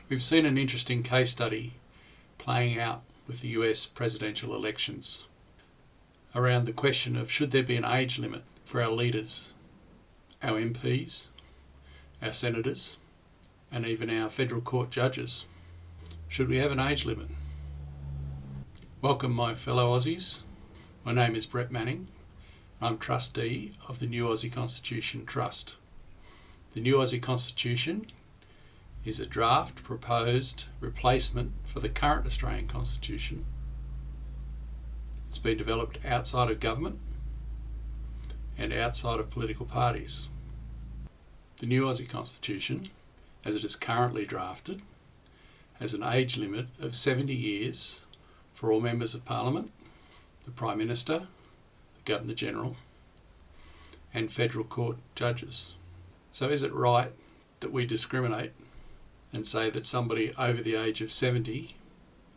We've seen an interesting case study playing out with the US presidential elections around the question of should there be an age limit for our leaders, our MPs, our senators, and even our federal court judges. Should we have an age limit? Welcome my fellow Aussies. My name is Brett Manning. I'm trustee of the New Aussie Constitution Trust. The New Aussie Constitution is a draft proposed replacement for the current Australian Constitution. It's been developed outside of government and outside of political parties. The New Aussie Constitution, as it is currently drafted, has an age limit of 70 years for all members of Parliament, the Prime Minister, the Governor-General, and federal court judges. So is it right that we discriminate and say that somebody over the age of 70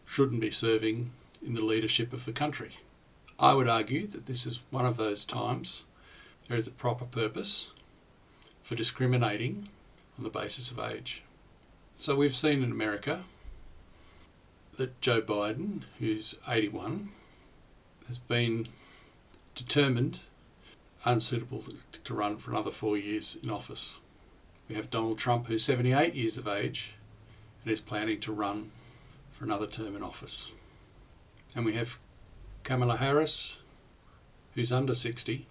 shouldn't be serving in the leadership of the country? I would argue that this is one of those times there is a proper purpose for discriminating on the basis of age. So we've seen in America that Joe Biden, who's 81, has been determined unsuitable to run for another 4 years in office. We have Donald Trump, who's 78 years of age and is planning to run for another term in office. And we have Kamala Harris, who's under 60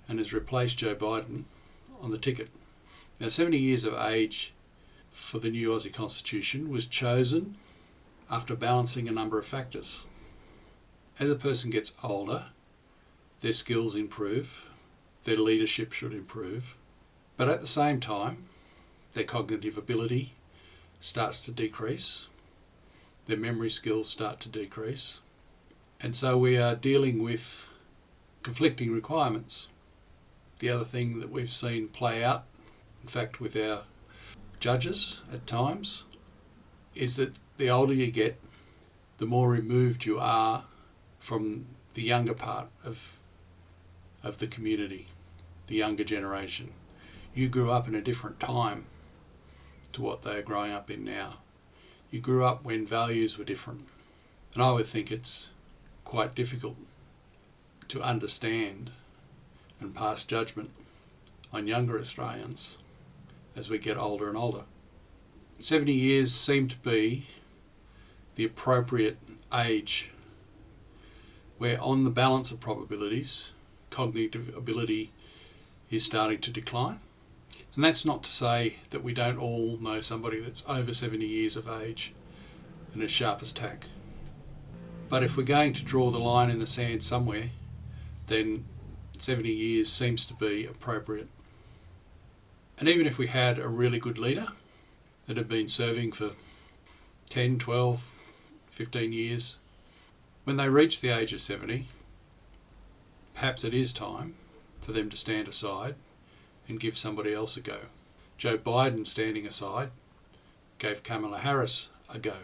and has replaced Joe Biden on the ticket. Now, 70 years of age for the new Aussie Constitution was chosen after balancing a number of factors. As a person gets older, their skills improve, their leadership should improve, but at the same time, their cognitive ability starts to decrease, their memory skills start to decrease, and so we are dealing with conflicting requirements. The other thing that we've seen play out, in fact with our judges at times, is that the older you get, the more removed you are from the younger part of the community, the younger generation. You grew up in a different time to what they are growing up in now. You grew up when values were different. And I would think it's quite difficult to understand and pass judgment on younger Australians as we get older and older. 70 years seem to be the appropriate age where, on the balance of probabilities, cognitive ability is starting to decline. And that's not to say that we don't all know somebody that's over 70 years of age and as sharp as tack. But if we're going to draw the line in the sand somewhere, then 70 years seems to be appropriate. And even if we had a really good leader that had been serving for 10, 12, 15 years, when they reach the age of 70, perhaps it is time for them to stand aside and give somebody else a go. Joe Biden standing aside gave Kamala Harris a go.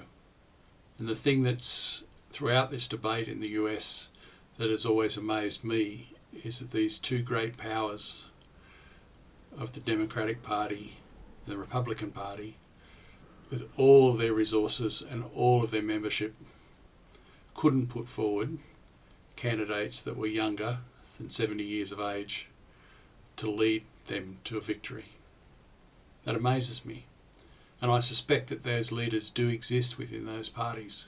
And the thing that's throughout this debate in the US that has always amazed me is that these two great powers of the Democratic Party and the Republican Party, with all of their resources and all of their membership, couldn't put forward candidates that were younger than 70 years of age to lead them to a victory. That amazes me. And I suspect that those leaders do exist within those parties.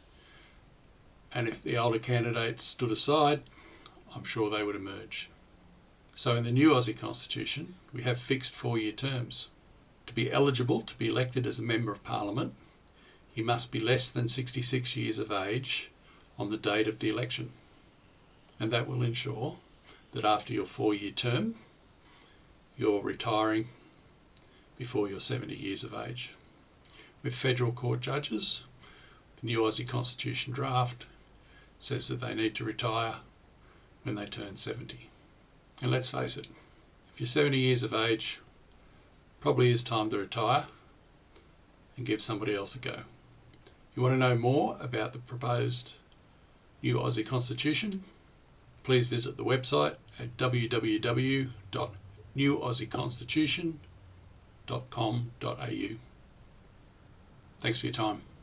And if the older candidates stood aside, I'm sure they would emerge. So in the new Aussie Constitution, we have fixed 4-year terms. To be eligible to be elected as a Member of Parliament, he must be less than 66 years of age on the date of the election. And that will ensure that after your 4-year term, you're retiring before you're 70 years of age. With federal court judges, the new Aussie Constitution draft says that they need to retire when they turn 70. And let's face it, if you're 70 years of age, probably is time to retire and give somebody else a go. You want to know more about the proposed new Aussie Constitution? Please visit the website at www.newaussieconstitution.com.au. Thanks for your time.